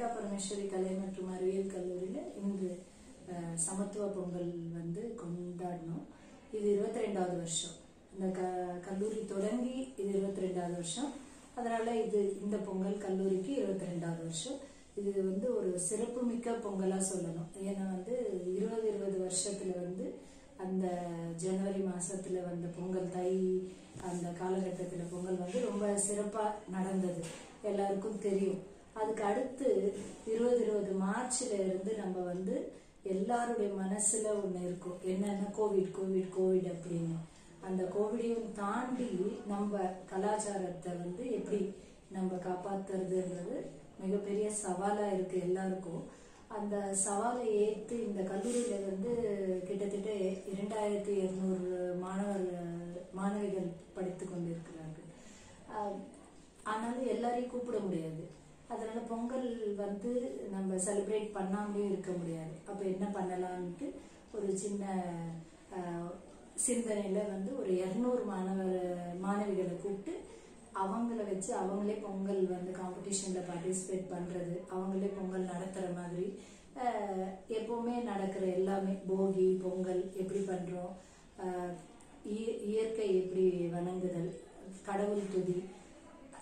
லலிதா பரமேஸ்வரி கலை மற்றும் அறிவியல் கல்லூரியில இன்று சமத்துவ பொங்கல் வந்து கொண்டாடணும். இது 22வது வருஷம். இந்த கல்லூரி தொடங்கி இது 22வது வருஷம். அதனால இந்த பொங்கல் கல்லூரிக்கு 22வது வருஷம். இது வந்து ஒரு சிறப்புமிக்க பொங்கலா சொல்லணும். ஏன்னா வந்து 20 வருஷத்துல வந்து அந்த ஜனவரி மாசத்துல வந்த பொங்கல், தை அந்த காலகட்டத்துல பொங்கல் வந்து ரொம்ப சிறப்பா நடந்தது, எல்லாருக்கும் தெரியும். அதுக்கு அடுத்து 2020 மார்ச்ல இருந்து நம்ம வந்து எல்லாருடைய மனசுல ஒண்ணு இருக்கும், என்னன்னா கோவிட் அப்படின்னு. அந்த கோவிடையும் தாண்டி நம்ம கலாச்சாரத்தை வந்து எப்படி நம்ம காப்பாத்துறதுன்றது மிகப்பெரிய சவாலா இருக்கு எல்லாருக்கும். அந்த சவாலை ஏற்று இந்த கல்லூரியில வந்து கிட்டத்தட்ட 2200 மாணவிகள் படித்து கொண்டிருக்கிறார்கள். ஆனாலும் எல்லாரையும் கூப்பிட முடியாது. அதனால பொங்கல் வந்து நம்ம செலிப்ரேட் பண்ணாமலே இருக்க முடியாது. அப்ப என்ன பண்ணலாம்ட்டு ஒரு சின்ன சிந்தனையில வந்து ஒரு 200 மாணவிகளை கூப்பிட்டு அவங்கள வச்சு அவங்களே பொங்கல் வந்து காம்படிஷன்ல பார்ட்டிசிபேட் பண்றது, அவங்களே பொங்கல் நடத்துற மாதிரி, எப்பவுமே நடக்கிற எல்லாமே போகி பொங்கல் எப்படி பண்றோம், இயற்கை எப்படி வணங்குதல், கடவுள் துதி,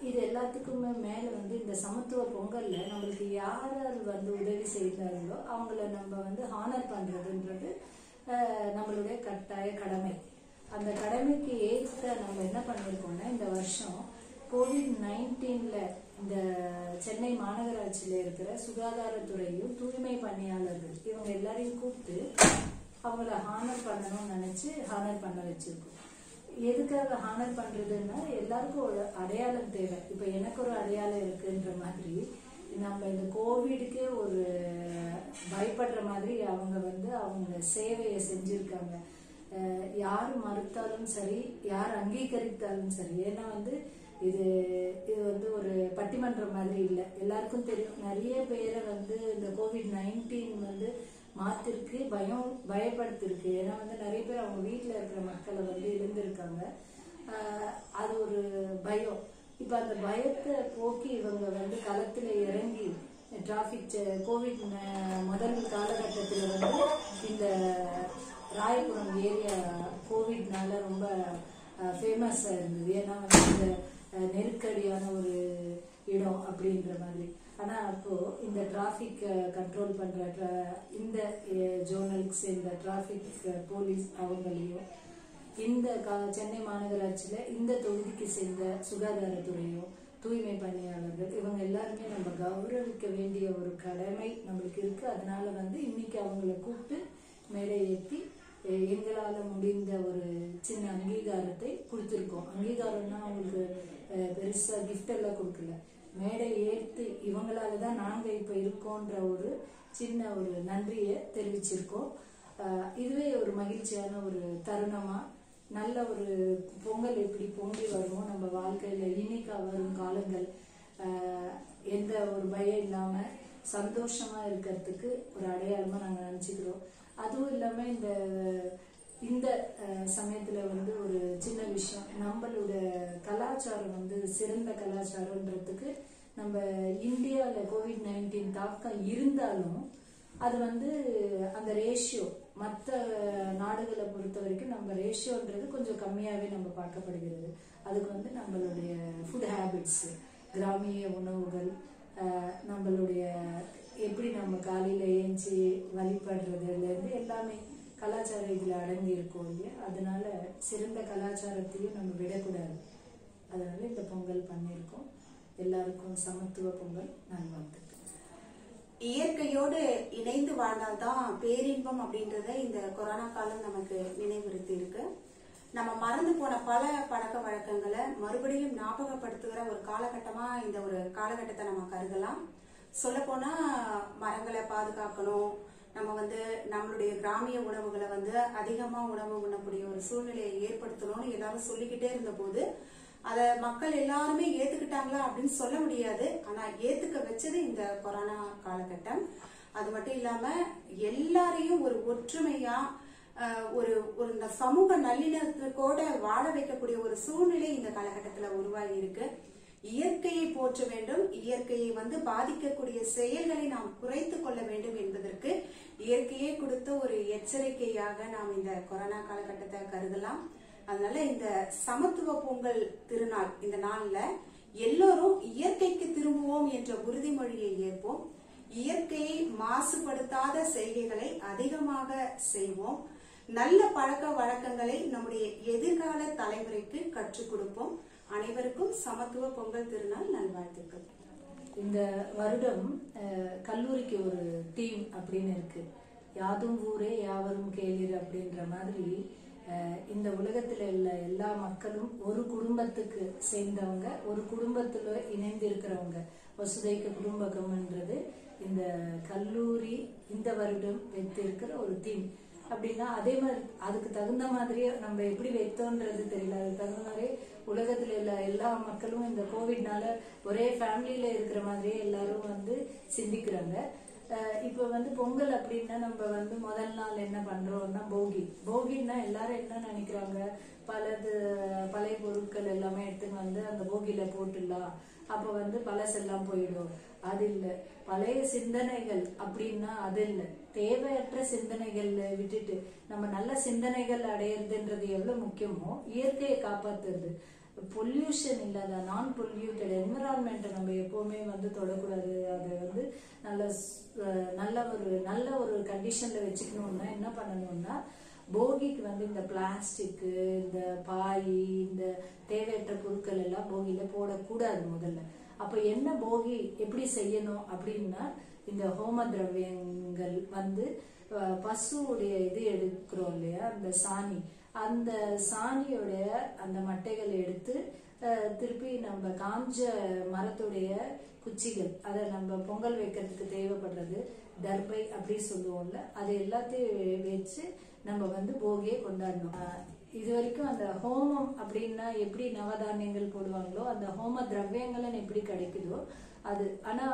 இது எல்லாத்துக்குமே மேல வந்து இந்த சமத்துவ பொங்கல்ல நம்மளுக்கு யார் வந்து உதவி செய்தாங்களோ அவங்கள நம்ம வந்து ஹானர் பண்றதுன்றது நம்மளுடைய கட்டாய கடமை. அந்த கடமைக்கு ஏற்ற நம்ம என்ன பண்ணிருக்கோம்னா, இந்த வருஷம் COVID-19ல இந்த சென்னை மாநகராட்சியில இருக்கிற சுகாதாரத்துறையும் தூய்மை பணியாளர்கள் இவங்க எல்லாரையும் கூப்பிட்டு அவங்கள ஹானர் பண்ணணும்னு நினைச்சு ஹானர் பண்ண வச்சிருக்கோம். எதுக்காக ஹானர் பண்றதுன்னா, எல்லாருக்கும் ஒரு அடையாளம் தேவை. இப்ப எனக்கு ஒரு அடையாளம் இருக்குன்ற மாதிரி நம்ம இந்த கோவிடுக்கே ஒரு பயப்படுற மாதிரி அவங்க வந்து அவங்க சேவையை செஞ்சிருக்காங்க. யார் மறுத்தாலும் சரி, யார் அங்கீகரித்தாலும் சரி. ஏன்னா வந்து இது வந்து ஒரு பட்டிமன்றம் மாதிரி இல்லை, எல்லாருக்கும் தெரியும். நிறைய பேரை வந்து இந்த COVID-19 வந்து மாத்திருக்கு, பயப்படுத்திருக்கு. ஏன்னா வந்து நிறைய பேர் அவங்க வீட்டுல இருக்கிற மக்களை வந்து இழந்திருக்காங்க. அது ஒரு பயம். இப்ப அந்த பயத்தை போக்கி இவங்க வந்து களத்துல இறங்கி டிராபிக் கோவிட் முதல் காலகட்டத்துல வந்து இந்த ராயபுரம் ஏரியா கோவிட்னால ரொம்ப ஃபேமஸா இருந்தது. ஏன்னா வந்து இந்த நெருக்கடியான ஒரு இடம் அப்படின்ற மாதிரி. ஆனா அப்போ இந்த டிராபிக் கண்ட்ரோல் பண்ற இந்த ஜோனலுக்கு சேர்ந்த டிராபிக் போலீஸ் அவங்களையும், இந்த சென்னை மாநகராட்சியில இந்த தொகுதிக்கு சேர்ந்த சுகாதாரத்துறையும் தூய்மை பணியாளர்கள் இவங்க எல்லாருமே நம்ம கௌரவிக்க வேண்டிய ஒரு கடமை நம்மளுக்கு இருக்கு. அதனால வந்து இன்னைக்கு அவங்களை கூப்பிட்டு மேடை ஏற்றி எங்களால முடிந்த ஒரு சின்ன அங்கீகாரத்தை கொடுத்துருக்கோம். அங்கீகாரம்னா அவங்களுக்கு பெருசா கிஃப்ட் எல்லாம் கொடுக்கல, மேடை ஏற்று இவங்களாலதான் நாங்க இப்ப இருக்கோன்ற ஒரு சின்ன ஒரு நன்றியை தெரிவிச்சிருக்கோம். இதுவே ஒரு மகிழ்ச்சியான ஒரு தருணமா, நல்ல ஒரு பொங்கல் எப்படி பொங்கி வருமோ நம்ம வாழ்க்கையில இனிக்கா வரும் காலங்கள் எந்த ஒரு பயம் இல்லாம சந்தோஷமா இருக்கிறதுக்கு ஒரு அடையாளமா நாங்க நினைச்சுக்கிறோம். அதுவும் இல்லாம இந்த சமயத்துல வந்து ஒரு சின்ன விஷயம், நம்மளோட கலாச்சாரம் வந்து சிறந்த கலாச்சாரம்ன்றதுக்கு நம்ம இந்தியால COVID-19 தாக்கம் இருந்தாலும் அது வந்து அந்த ரேஷியோ மற்ற நாடுகளை பொறுத்த வரைக்கும் நம்ம ரேஷியோன்றது கொஞ்சம் கம்மியாவே நம்ம பார்க்கப்படுகிறது. அதுக்கு வந்து நம்மளுடைய ஃபுட் ஹேபிட்ஸ், கிராமிய உணவுகள், நம்மளுடைய எப்படி நம்ம காலையில ஏஞ்சி வழிபடுறதுல இருந்து எல்லாமே கலாச்சாரம் இதுல அடங்கி இருக்கும் இல்லையா. அதனால சிறந்த கலாச்சாரத்தையும் நம்ம விடக்கூடாது. அதனால இந்த பொங்கல் பண்ணியிருக்கோம். எல்லாருக்கும் சமத்துவ பொங்கல் நல்வாழ்த்துக்கள். இயற்கையோடு இணைந்து வாழ்ந்தால்தான் பேரின்பம் அப்படின்றத இந்த கொரோனா காலம் நமக்கு நினைவுறுத்தி இருக்கு. நம்ம மறந்து போன பல பழக்க வழக்கங்களை மறுபடியும் ஞாபகப்படுத்துகிற ஒரு காலகட்டமா இந்த ஒரு காலகட்டத்தை நம்ம கருதலாம். சொல்ல போனா மரங்களை பாதுகாக்கணும், நம்ம வந்து நம்மளுடைய கிராமிய உணவுகளை வந்து அதிகமா உணவு உண்ணக்கூடிய ஒரு சூழ்நிலையை ஏற்படுத்தணும்னு எல்லாரும் சொல்லிக்கிட்டே இருந்த போது அத மக்கள் எல்லாருமே ஏத்துக்கிட்டாங்களா அப்படின்னு சொல்ல முடியாது. ஆனா ஏத்துக்க வச்சது இந்த கொரோனா காலகட்டம். அது மட்டும் இல்லாம எல்லாரையும் ஒரு ஒற்றுமையா ஒரு இந்த சமூக நல்லிணக்கத்தோட வாழ வைக்கக்கூடிய ஒரு சூழ்நிலை இந்த காலகட்டத்துல உருவாகி இருக்கு. இயற்கையை போற்ற வேண்டும், இயற்கையை பாதிக்கக்கூடிய செயல்களை நாம் குறைத்து கொள்ள வேண்டும் என்பதற்கு இயற்கையே கொடுத்த ஒரு எச்சரிக்கையாக நாம் இந்த கொரோனா காலகட்டத்தை கருதலாம். அதனால இந்த சமத்துவ பொங்கல் திருநாள் இந்த நாள்ல எல்லோரும் இயற்கைக்கு திரும்புவோம் என்ற உறுதிமொழியை ஏற்போம். இயற்கையை மாசுபடுத்தாத செய்கைகளை அதிகமாக செய்வோம். நல்ல பழக்க வழக்கங்களை நம்முடைய எதிர்கால தலைமுறைக்கு கற்றுக் கொடுப்போம். அனைவருக்கும் சமத்துவ பொங்கல் திருநாள் நல்வாழ்த்துக்கள். இந்த வருடம் கல்லூரிக்கு ஒரு தீம் அப்படின்னு இருக்கு, யாதும் ஊரே யாவரும் கேளீர் அப்படின்ற மாதிரி. இந்த உலகத்துல உள்ள எல்லா மக்களும் ஒரு குடும்பத்துக்கு சேர்ந்தவங்க, ஒரு குடும்பத்துல இணைந்து இருக்கிறவங்க, வசுதைக்க குடும்பகம்ன்றது இந்த கல்லூரி இந்த வருடம் வைத்திருக்கிற ஒரு தீம். அப்படின்னா அதே மாதிரி அதுக்கு தகுந்த மாதிரியே நம்ம எப்படி வைத்தோன்றது தெரியல, அதுக்கு தகுந்த மாதிரி உலகத்துல உள்ள எல்லா மக்களும் இந்த கோவிட்னால ஒரே ஃபேமிலியில இருக்கிற மாதிரியே எல்லாரும் சிந்திக்கிறாங்க. இப்ப பொங்கல் அப்படின்னா நம்ம முதல் நாள் என்ன பண்றோம்னா போகின்னா எல்லாரும் என்ன நினைக்கிறாங்க, பழைய பொருட்கள் எல்லாமே எடுத்துன்னு அந்த போகியில போட்டுடலாம், அப்ப பழசெல்லாம் போயிடும். அது இல்ல. பழைய சிந்தனைகள் அப்படின்னா அது இல்ல. தேவையற்ற சிந்தனைகள் விட்டுட்டு நம்ம நல்ல சிந்தனைகள் அடையிறதுன்றது எவ்வளவு முக்கியமோ, இயற்கையை காப்பாத்துறது, பொல்யூஷன் இல்லாத நான் பொல்யூட்டட் என்விரான்மெண்ட் நம்ம எப்பவுமே தொடக்கூடாது. அதை நல்ல ஒரு கண்டிஷன்ல வச்சுக்கணும்னா என்ன பண்ணணும்னா, போகிக்கு இந்த பிளாஸ்டிக், இந்த பாய், இந்த தேவையற்ற பொருட்கள் எல்லாம் போகியில போடக்கூடாது முதல்ல. அப்ப என்ன போகி எப்படி செய்யணும் அப்படின்னா, இந்த ஹோம திரவியங்கள் பசுவுடைய இது எடுக்கிறோம் இல்லையா, அந்த சாணி, அந்த சாணியோடைய அந்த மட்டைகளை எடுத்து திருப்பி நம்ம காஞ்ச மரத்துடைய குச்சிகள், அதை நம்ம பொங்கல் வைக்கிறதுக்கு தேவைப்படுறது தர்பை அப்படி சொல்லுவோம்ல, அது எல்லாத்தையும் வச்சு நம்ம போகியை கொண்டாடணும். இது வரைக்கும் அந்த ஹோமம் அப்படின்னா எப்படி நவதானியங்கள் போடுவாங்களோ, அந்த ஹோம திரவியங்கள் எப்படி கிடைக்குதோ அது. ஆனா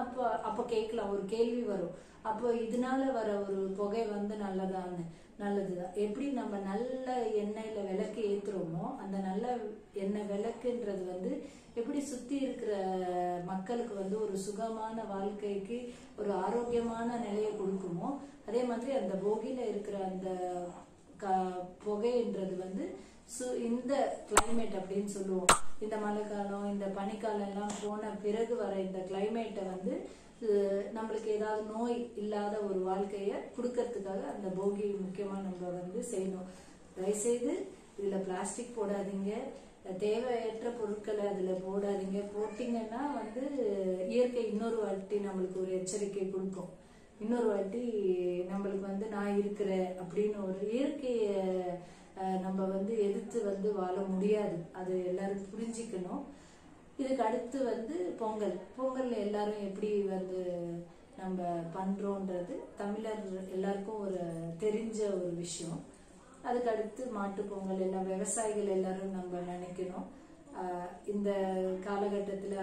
அப்ப கேட்கலாம், ஒரு கேள்வி வரும், அப்போ இதனால வர ஒரு புகை நல்லதான்னு. நல்லதுதான். எப்படி நம்ம நல்ல எண்ணெயில விளக்கு ஏத்துறோமோ, அந்த நல்ல எண்ணெய் விளக்குன்றது எப்படி சுத்தி இருக்கிற மக்களுக்கு ஒரு சுகமான வாழ்க்கைக்கு ஒரு ஆரோக்கியமான நிலையை கொடுக்குமோ, அதே மாதிரி அந்த போகியில இருக்கிற அந்த புகைன்றது இந்த கிளைமேட் அப்படின்னு சொல்லுவோம். இந்த மழைக்காலம், இந்த பனிக்காலம் எல்லாம் போன பிறகு வர இந்த கிளைமேட்டை நம்மளுக்கு ஏதாவது நோய் இல்லாத ஒரு வாழ்க்கைய கொடுக்கறதுக்காக அந்த போகி முக்கியமா நம்ம செய்யணும். தயவுசெய்து இதுல பிளாஸ்டிக் போடாதீங்க, தேவையற்ற பொருட்களை அதுல போடாதீங்க. போட்டீங்கன்னா இயற்கை இன்னொரு வாட்டி நம்மளுக்கு ஒரு எச்சரிக்கை கொடுக்கும். இன்னொரு வாட்டி நம்மளுக்கு நான் இருக்கிறேன் அப்படின்னு ஒரு இயற்கைய நம்ம எதிர்த்து வாழ முடியாது. அது எல்லாரும் புரிஞ்சுக்கணும். இதுக்கு அடுத்து பொங்கல் எல்லாரும் எப்படி நம்ம பண்றோன்றது தமிழர் எல்லாருக்கும் ஒரு தெரிஞ்ச ஒரு விஷயம். அதுக்கு அடுத்து மாட்டு பொங்கல், எல்லாம் விவசாயிகள் எல்லாரும் நம்ம நினைக்கணும். இந்த காலகட்டத்துல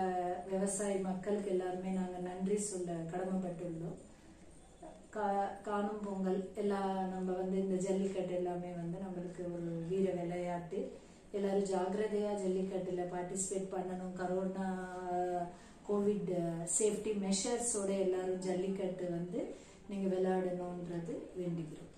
விவசாய மக்களுக்கு எல்லாருமே நாங்க நன்றி சொல்ல கடமைப்பட்டுள்ளோம். காணும் பொங்கல் எல்லாம் நம்ம இந்த ஜல்லிக்கட்டு எல்லாமே நம்மளுக்கு ஒரு வீர விளையாட்டு. எல்லாரும் ஜாக்கிரதையா ஜல்லிக்கட்டுல பார்ட்டிசிபேட் பண்ணணும். கரோனா கோவிட் சேஃப்டி மெஷர்ஸோட எல்லாரும் ஜல்லிக்கட்டு நீங்க விளையாடணும்ன்றது வேண்டிக்கிறோம்.